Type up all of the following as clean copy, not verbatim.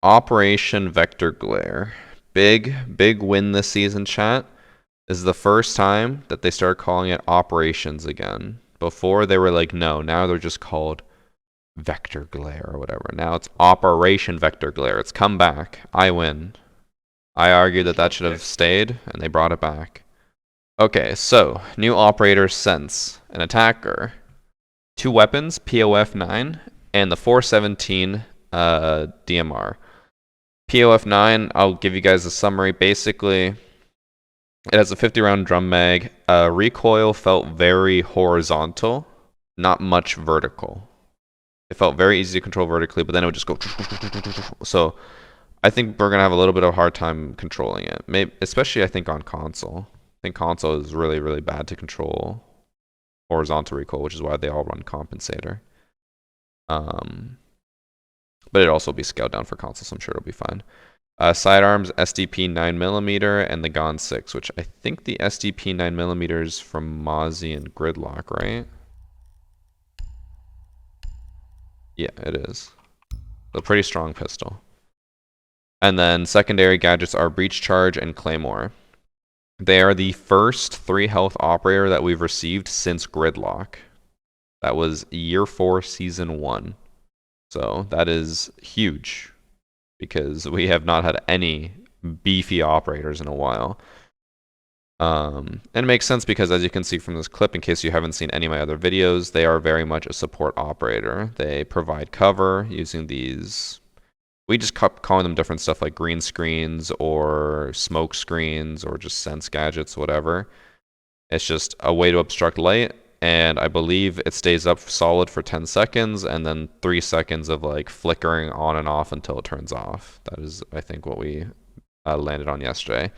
Operation Vector Glare. Big win this season, chat. This is the first time that they started calling it operations again. Before they were like, no, now they're just called Vector Glare or whatever. Now it's Operation Vector Glare. It's come back. I win. I argued that that should have stayed, and they brought it back. Okay, so new operator Sense, an attacker, 2 weapons, POF 9, and the 417 DMR. POF 9, I'll give you guys a summary. Basically, it has a 50-round drum mag. Recoil felt very horizontal, not much vertical. It felt very easy to control vertically, but then it would just go. So I think we're gonna have a little bit of a hard time controlling it. Maybe, especially I think on console. I think console is really bad to control horizontal recoil, which is why they all run compensator. But it'll also be scaled down for console, so I'm sure it'll be fine. Sidearms SDP 9mm and the Gon 6, which I think the SDP 9mm is from Mozzie and Gridlock, right? Yeah, it is. A pretty strong pistol. And then secondary gadgets are Breach Charge and Claymore. They are the first 3 health operator that we've received since Gridlock. That was year 4, season 1. So that is huge because we have not had any beefy operators in a while. And it makes sense because, as you can see from this clip, in case you haven't seen any of my other videos, they are very much a support operator. They provide cover using these. We just kept calling them different stuff like green screens or smoke screens or just sense gadgets, whatever. It's just a way to obstruct light. And I believe it stays up solid for 10 seconds and then 3 seconds of like flickering on and off until it turns off. That is, I think, what we landed on yesterday.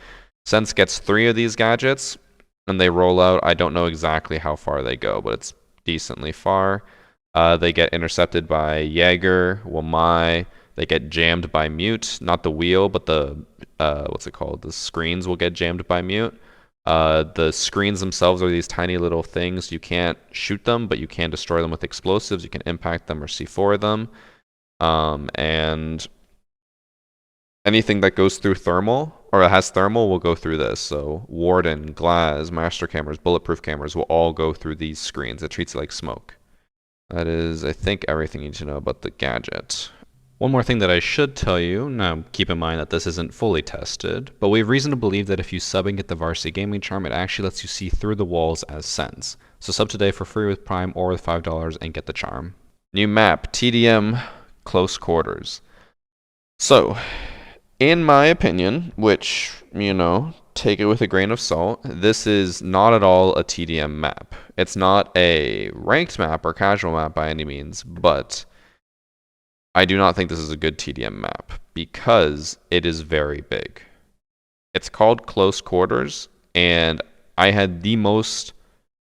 Sense gets 3 of these gadgets and they roll out. I don't know exactly how far they go, but it's decently far. They get intercepted by Jaeger, Wamai. They get jammed by Mute. Not the wheel, but the, what's it called? The screens will get jammed by Mute. The screens themselves are these tiny little things. You can't shoot them, but you can destroy them with explosives. You can impact them or C4 them. And anything that goes through thermal or has thermal will go through this. So Warden, Glass, Master cameras, bulletproof cameras will all go through these screens. It treats it like smoke. That is, I think, everything you need to know about the gadget. One more thing that I should tell you, now keep in mind that this isn't fully tested, but we have reason to believe that if you sub and get the VarsityGaming charm, it actually lets you see through the walls as Sense. So sub today for free with Prime or with $5 and get the charm. New map, TDM Close Quarters. So, in my opinion, which, you know, take it with a grain of salt, this is not at all a TDM map. It's not a ranked map or casual map by any means, but I do not think this is a good TDM map because it is very big. It's called Close Quarters, and I had the most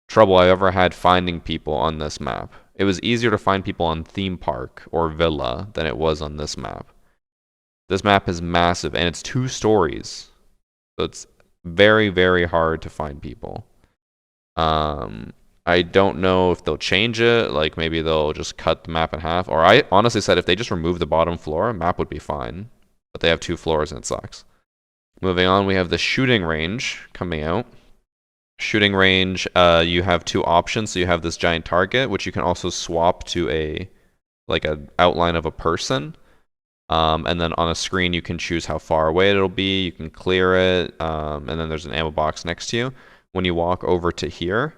trouble I've ever had finding people on this map. It was easier to find people on Theme Park or Villa than it was on this map. This map is massive, and it's 2 stories. So it's very hard to find people. I don't know if they'll change it, like maybe they'll just cut the map in half. Or I honestly said if they just remove the bottom floor, map would be fine. But they have 2 floors and it sucks. Moving on, we have the shooting range coming out. Shooting range, you have 2 options. So you have this giant target, which you can also swap to a outline of a person. And then on a screen, you can choose how far away it'll be. You can clear it. And then there's an ammo box next to you. When you walk over to here,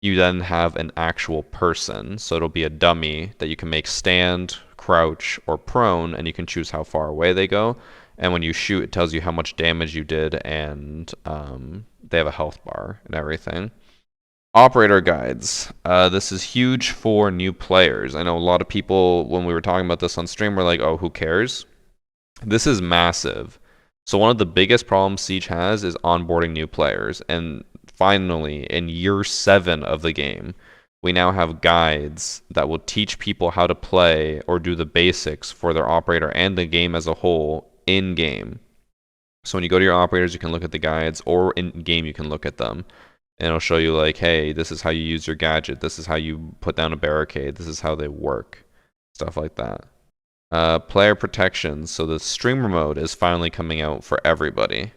you then have an actual person. So it'll be a dummy that you can make stand, crouch, or prone, and you can choose how far away they go. And when you shoot, it tells you how much damage you did, and they have a health bar and everything. Operator guides. This is huge for new players. I know a lot of people, when we were talking about this on stream, were like, oh, who cares? This is massive. So one of the biggest problems Siege has is onboarding new players. And finally, in year 7 of the game, we now have guides that will teach people how to play or do the basics for their operator and the game as a whole in-game. So when you go to your operators, you can look at the guides, or in-game you can look at them. And it'll show you like, hey, this is how you use your gadget. This is how you put down a barricade. This is how they work. Stuff like that. Player protections. So the streamer mode is finally coming out for everybody.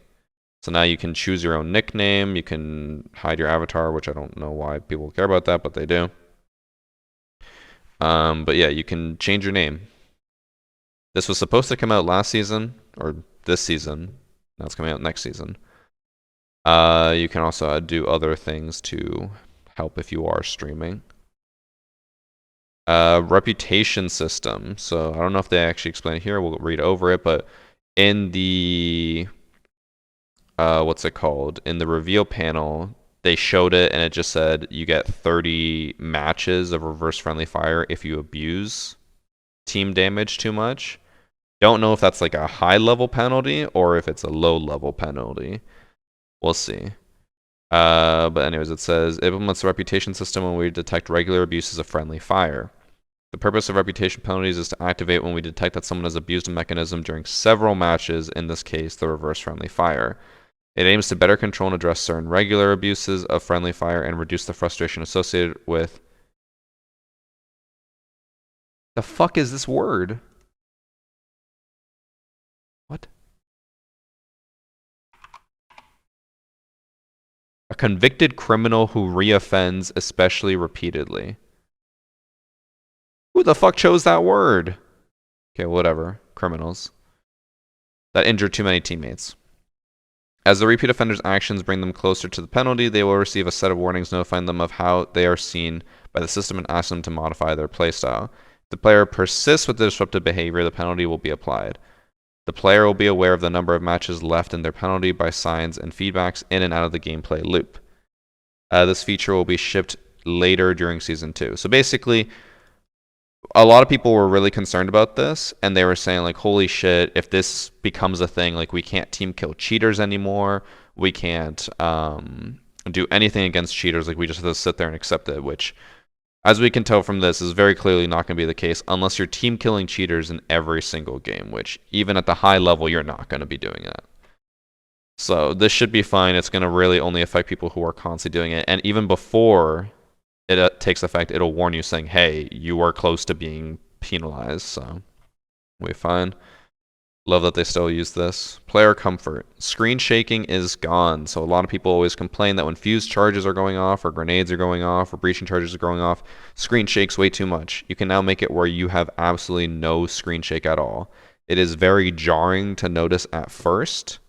So now you can choose your own nickname. You can hide your avatar, which I don't know why people care about that, but they do. But yeah, you can change your name. This was supposed to come out last season, or this season. Now it's coming out next season. You can also do other things to help if you are streaming. Reputation system. So I don't know if they actually explain it here. We'll read over it, but in the what's it called? In the reveal panel, they showed it and it just said you get 30 matches of reverse friendly fire if you abuse team damage too much. Don't know if that's like a high level penalty or if it's a low level penalty. We'll see. But anyways, it says it implements the reputation system when we detect regular abuses of friendly fire. The purpose of reputation penalties is to activate when we detect that someone has abused a mechanism during several matches, in this case, the reverse friendly fire. It aims to better control and address certain regular abuses of friendly fire and reduce the frustration associated with... The fuck is this word? What? A convicted criminal who reoffends, especially repeatedly. Who the fuck chose that word? Okay, whatever. Criminals. That injured too many teammates. As the repeat offender's actions bring them closer to the penalty, they will receive a set of warnings notifying them of how they are seen by the system and ask them to modify their playstyle. If the player persists with the disruptive behavior, the penalty will be applied. The player will be aware of the number of matches left in their penalty by signs and feedbacks in and out of the gameplay loop. This feature will be shipped later during Season 2. So basically, a lot of people were really concerned about this, and they were saying, like, holy shit, if this becomes a thing, like, we can't team kill cheaters anymore, we can't do anything against cheaters, like, we just have to sit there and accept it, which, as we can tell from this, is very clearly not going to be the case unless you're team killing cheaters in every single game, which, even at the high level, you're not going to be doing that. So, this should be fine. It's going to really only affect people who are constantly doing it, and even before it takes effect, it'll warn you saying, hey, you are close to being penalized, so we'll be fine. Love that they still use this. Player comfort. Screen shaking is gone. So a lot of people always complain that when fuse charges are going off, or grenades are going off, or breaching charges are going off, screen shakes way too much. You can now make it where you have absolutely no screen shake at all. It is very jarring to notice at first,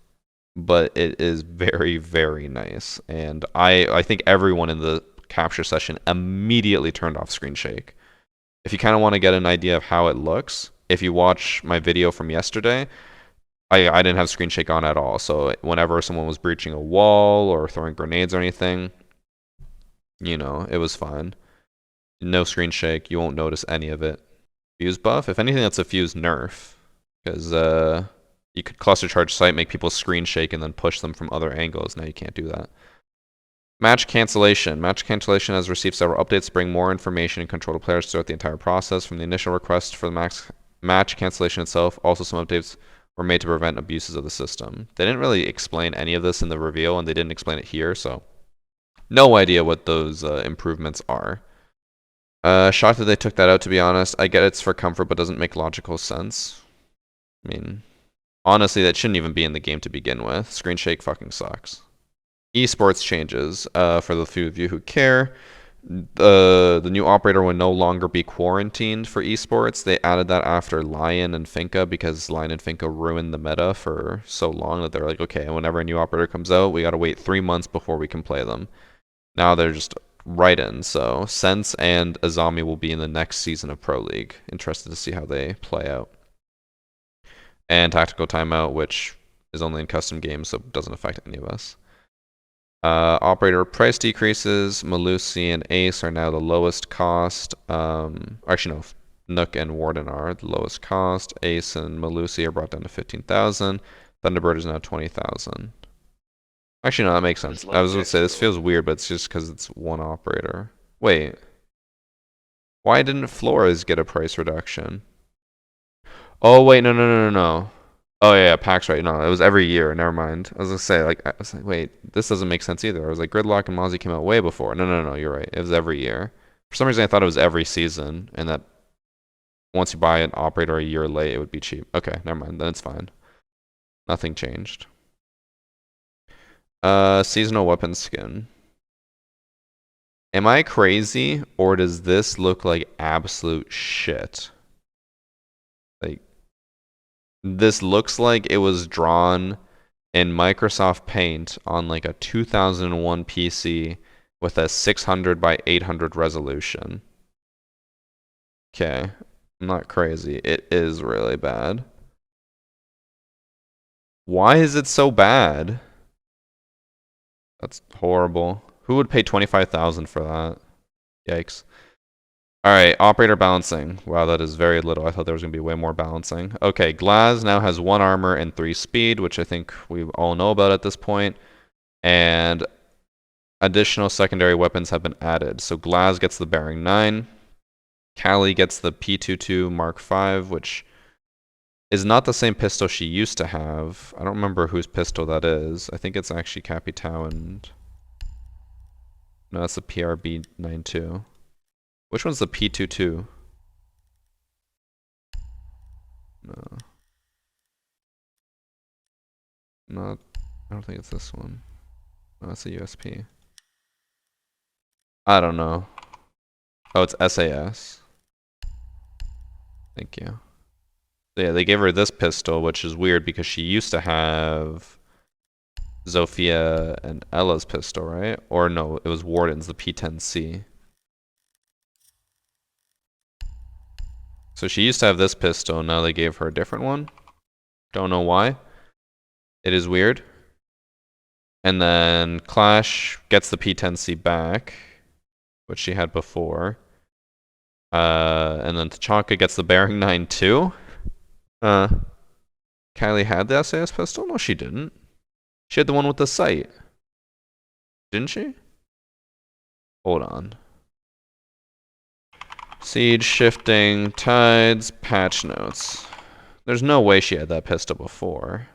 but it is very, very nice. And I think everyone in the capture session immediately turned off screen shake. If you kind of want to get an idea of how it looks, if you watch my video from yesterday, I didn't have screen shake on at all. So whenever someone was breaching a wall or throwing grenades or anything, you know, it was fine. No screen shake. You won't notice any of it. Fuse buff. If anything, that's a fuse nerf. Because you could cluster charge site, make people screen shake, and then push them from other angles. Now you can't do that. Match cancellation. Match cancellation has received several updates to bring more information and control to players throughout the entire process. From the initial request for the match cancellation itself, also some updates were made to prevent abuses of the system. They didn't really explain any of this in the reveal, and they didn't explain it here, so no idea what those improvements are. Shocked that they took that out, to be honest. I get it's for comfort, but doesn't make logical sense. I mean, honestly, that shouldn't even be in the game to begin with. Screen shake fucking sucks. Esports changes. For the few of you who care, the new operator will no longer be quarantined for esports. They added that after Lion and Finca because Lion and Finca ruined the meta for so long that they're like, okay, whenever a new operator comes out, we got to wait 3 months before we can play them. Now they're just right in. So Sense and Azami will be in the next season of Pro League. Interested to see how they play out. And Tactical Timeout, which is only in custom games, so it doesn't affect any of us. Operator price decreases. Malusi and Ace are now the lowest cost. Actually, no. Nook and Warden are the lowest cost. Ace and Malusi are brought down to 15,000. Thunderbird is now 20,000. Actually, no, that makes sense. I was going to say, this feels weird, but it's just because it's one operator. Wait. Why didn't Flores get a price reduction? Oh, wait, no. Oh, yeah, PAX, right. No, it was every year. Never mind. I was going to say, I was like, wait, this doesn't make sense either. I was like, Gridlock and Mozzie came out way before. No, you're right. It was every year. For some reason, I thought it was every season, and that once you buy an operator a year late, it would be cheap. Okay, never mind. Then it's fine. Nothing changed. Seasonal weapon skin. Am I crazy, or does this look like absolute shit? Like, this looks like it was drawn in Microsoft Paint on like a 2001 PC with a 600 by 800 resolution. Okay, I'm not crazy. It is really bad. Why is it so bad? That's horrible. Who would pay 25,000 for that? Yikes. Alright, operator balancing. Wow, that is very little. I thought there was going to be way more balancing. Okay, Glaz now has 1 armor and 3 speed, which I think we all know about at this point. And additional secondary weapons have been added. So Glaz gets the bearing 9. Callie gets the P22 Mark V, which is not the same pistol she used to have. I don't remember whose pistol that is. I think it's actually Capitao and... No, that's the PRB92. Which one's the P22? No. Not... I don't think it's this one. No, it's a USP. I don't know. Oh, it's SAS. Thank you. Yeah, they gave her this pistol, which is weird because she used to have Zofia and Ella's pistol, right? Or no, it was Warden's, the P10C. So she used to have this pistol, now they gave her a different one. Don't know why. It is weird. And then Clash gets the P10C back, which she had before. And then Tachanka gets the bearing 9 too. Kylie had the SAS pistol? No, she didn't. She had the one with the sight. Didn't she? Hold on. Siege, shifting, tides, patch notes. There's no way she had that pistol before.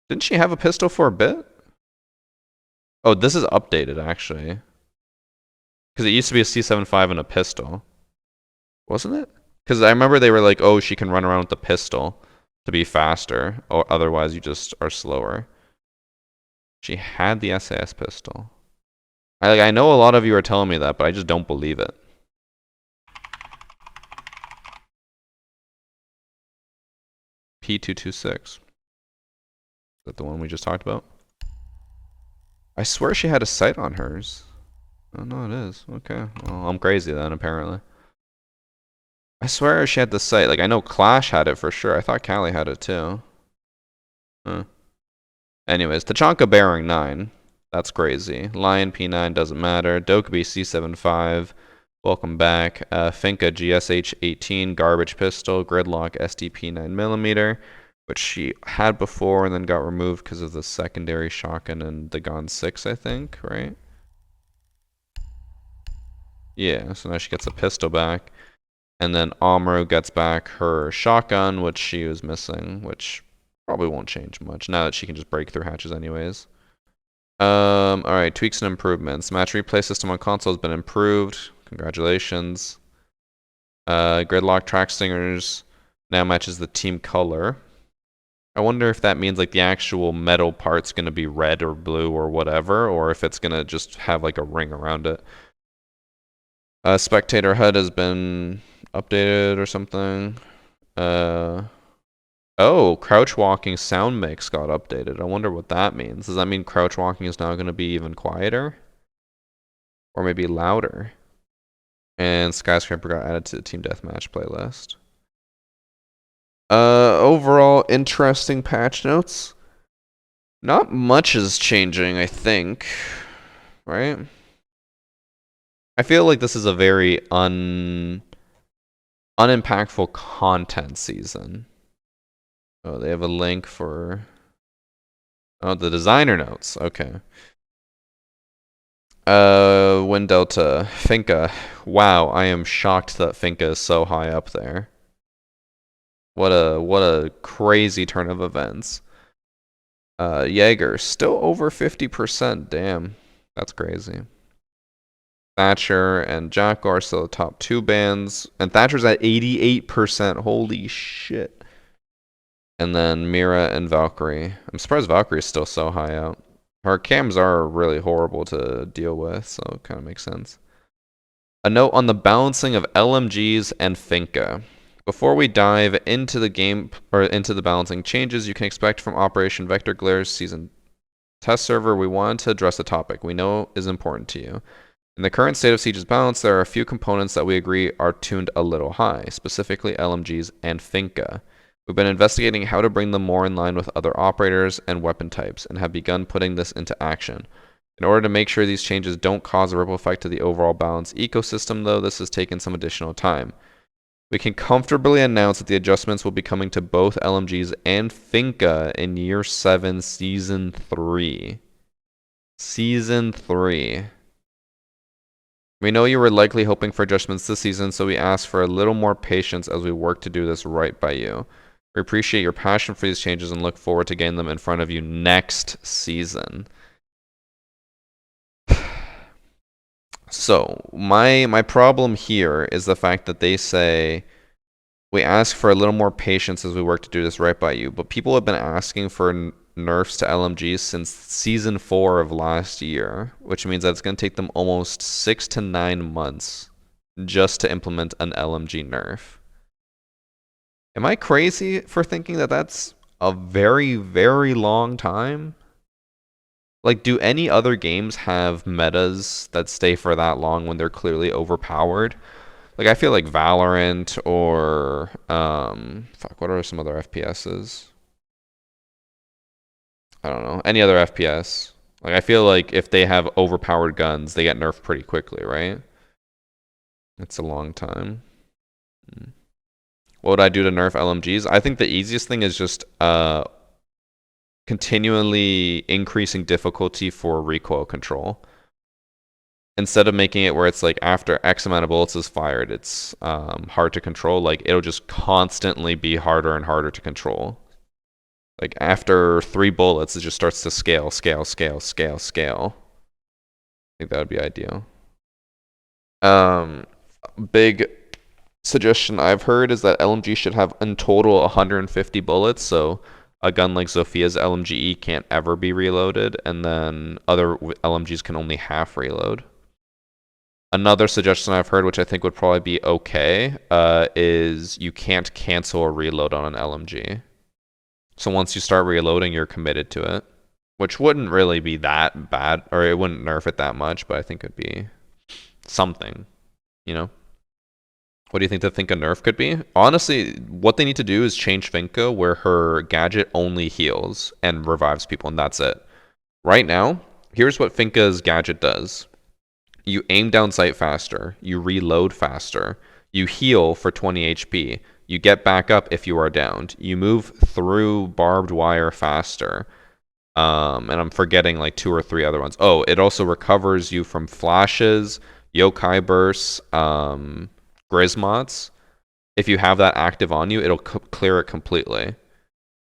Didn't she have a pistol for a bit? Oh, this is updated, actually. Because it used to be a C75 and a pistol. Wasn't it? Because I remember they were like, oh, she can run around with the pistol to be faster, or otherwise you just are slower. She had the SAS pistol. I know a lot of you are telling me that, but I just don't believe it. P226. Is that the one we just talked about? I swear she had a sight on hers. Oh, no, it is. Okay. Well, I'm crazy then, apparently. I swear she had the sight. Like, I know Clash had it for sure. I thought Callie had it too. Huh. Anyways, Tachanka bearing 9. That's crazy. Lion P9 doesn't matter. Dokubi C75. Welcome back. Finka GSH18 garbage pistol. Gridlock SDP 9mm, which she had before and then got removed because of the secondary shotgun and the Gon 6, I think, right? Yeah, so now she gets a pistol back. And then Amuro gets back her shotgun, which she was missing, which probably won't change much now that she can just break through hatches anyways. Alright, tweaks and improvements. Match replay system on console has been improved. Congratulations. Gridlock track stingers now matches the team color. I wonder if that means like the actual metal part's gonna be red or blue or whatever, or if it's gonna just have like a ring around it. Spectator HUD has been updated or something. Oh, crouch walking sound mix got updated. I wonder what that means. Does that mean crouch walking is now going to be even quieter? Or maybe louder? And Skyscraper got added to the Team Deathmatch playlist. Overall, interesting patch notes. Not much is changing, I think. Right? I feel like this is a very unimpactful content season. Oh, they have a link for... Oh, the designer notes. Okay. Wind Delta. Finka. Wow, I am shocked that Finka is so high up there. What a crazy turn of events. Jaeger, still over 50%. Damn. That's crazy. Thatcher and Jacko are still the top 2 bans. And Thatcher's at 88%. Holy shit. And then Mira and Valkyrie. I'm surprised Valkyrie is still so high out. Her cams are really horrible to deal with, so it kind of makes sense. A note on the balancing of LMGs and Finka. Before we dive into the game or into the balancing changes you can expect from Operation Vector Glare's season test server, we wanted to address a topic we know is important to you. In the current state of Siege's balance, there are a few components that we agree are tuned a little high, specifically LMGs and Finka. We've been investigating how to bring them more in line with other operators and weapon types, and have begun putting this into action. In order to make sure these changes don't cause a ripple effect to the overall balance ecosystem, though, this has taken some additional time. We can comfortably announce that the adjustments will be coming to both LMGs and Finka in Year 7, Season 3. Season 3. We know you were likely hoping for adjustments this season, so we ask for a little more patience as we work to do this right by you. We appreciate your passion for these changes and look forward to getting them in front of you next season. So, my problem here is the fact that they say we ask for a little more patience as we work to do this right by you, but people have been asking for nerfs to LMGs since season 4 of last year, which means that it's going to take them almost 6 to 9 months just to implement an LMG nerf. Am I crazy for thinking that that's a very, very long time? Like, do any other games have metas that stay for that long when they're clearly overpowered? Like, I feel like Valorant or, fuck, what are some other FPSs? I don't know. Any other FPS. Like, I feel like if they have overpowered guns, they get nerfed pretty quickly, right? It's a long time. What would I do to nerf LMGs? I think the easiest thing is just continually increasing difficulty for recoil control. Instead of making it where it's like after X amount of bullets is fired, it's hard to control. Like, it'll just constantly be harder and harder to control. Like, after 3 bullets, it just starts to scale. I think that would be ideal. Big suggestion I've heard is that LMG should have in total 150 bullets, so a gun like Zophia's LMGE can't ever be reloaded, and then other LMGs can only half reload. Another suggestion I've heard, which I think would probably be okay, is you can't cancel a reload on an LMG. So once you start reloading, you're committed to it, which wouldn't really be that bad, or it wouldn't nerf it that much, but I think it'd be something, you know? What do you think the Finka nerf could be? Honestly, what they need to do is change Finka where her gadget only heals and revives people, and that's it. Right now, here's what Finka's gadget does. You aim down sight faster, you reload faster, you heal for 20 HP, you get back up if you are downed, you move through barbed wire faster, and I'm forgetting like 2 or 3 other ones. Oh, it also recovers you from flashes, yokai bursts, Grismots. If you have that active on you, it'll clear it completely.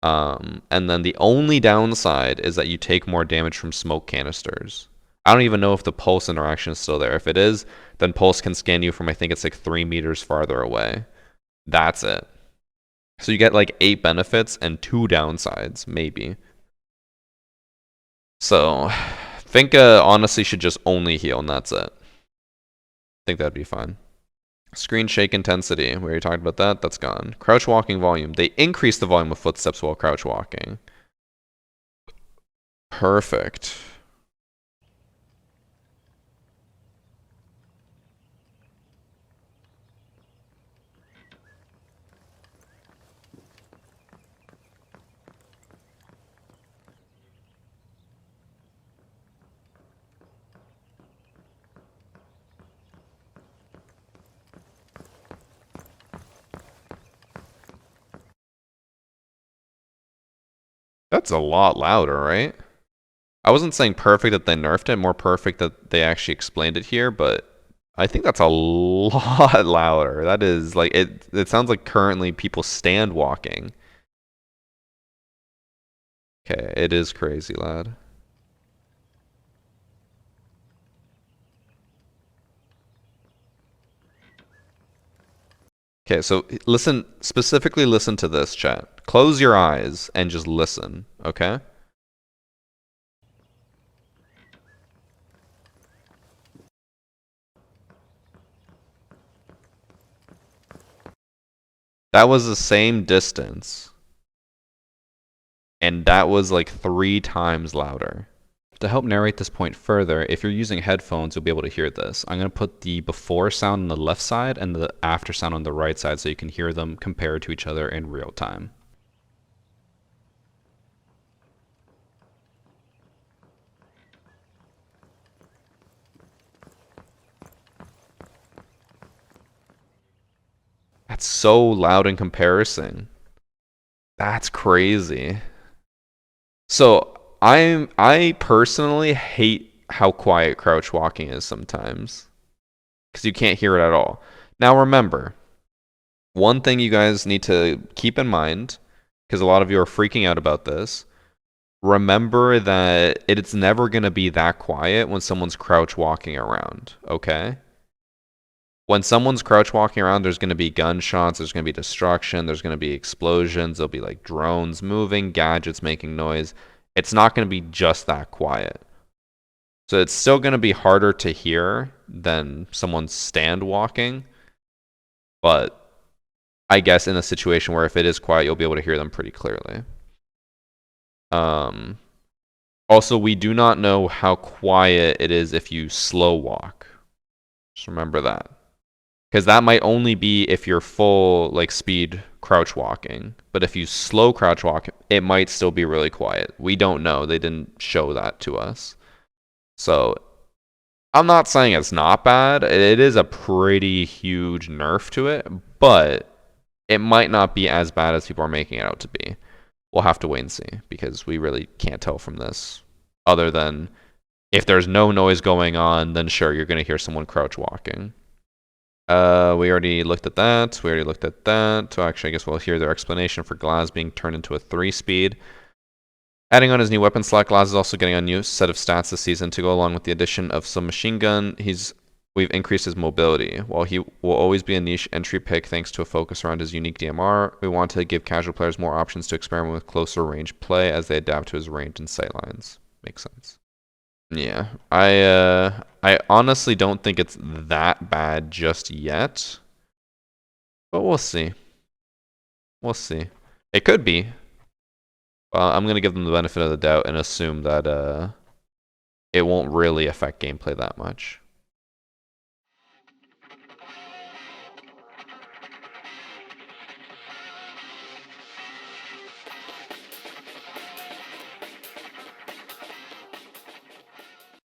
And then the only downside is that you take more damage from smoke canisters. I don't even know if the pulse interaction is still there. If it is, then pulse can scan you from, I think it's like 3 meters farther away. That's it. So you get like 8 benefits and 2 downsides, maybe. So Finka honestly should just only heal, and that's it. I think that'd be fine. Screen shake intensity. We already talked about that. That's gone. Crouch walking volume. They increase the volume of footsteps while crouch walking. Perfect. That's a lot louder, right? I wasn't saying perfect that they nerfed it, more perfect that they actually explained it here, but I think that's a lot louder. That is like it sounds like currently people stand walking. Okay, it is crazy loud. Okay, so listen, specifically listen to this, chat. Close your eyes and just listen, okay? That was the same distance, and that was like 3 times louder. To help narrate this point further, if you're using headphones, you'll be able to hear this. I'm going to put the before sound on the left side and the after sound on the right side so you can hear them compared to each other in real time. That's so loud in comparison. That's crazy. So I personally hate how quiet crouch walking is sometimes because you can't hear it at all. Now remember, one thing you guys need to keep in mind, because a lot of you are freaking out about this, remember that it's never going to be that quiet when someone's crouch walking around, okay? When someone's crouch walking around, there's going to be gunshots, there's going to be destruction, there's going to be explosions, there'll be like drones moving, gadgets making noise. It's not going to be just that quiet. So it's still going to be harder to hear than someone stand walking. But I guess in a situation where if it is quiet, you'll be able to hear them pretty clearly. Also, we do not know how quiet it is if you slow walk. Just remember that. Because that might only be if you're full like speed crouch walking. But if you slow crouch walk, it might still be really quiet. We don't know. They didn't show that to us. So I'm not saying it's not bad. It is a pretty huge nerf to it, but it might not be as bad as people are making it out to be. We'll have to wait and see because we really can't tell from this. Other than if there's no noise going on, then sure, you're going to hear someone crouch walking. We already looked at that. So actually, I guess we'll hear their explanation for Glaz being turned into a 3-speed. Adding on his new weapon slot, Glaz is also getting a new set of stats this season to go along with the addition of some machine gun. We've increased his mobility. While he will always be a niche entry pick thanks to a focus around his unique DMR, we want to give casual players more options to experiment with closer range play as they adapt to his range and sightlines. Makes sense. Yeah, I honestly don't think it's that bad just yet, but we'll see. We'll see. It could be. I'm gonna give them the benefit of the doubt and assume that it won't really affect gameplay that much.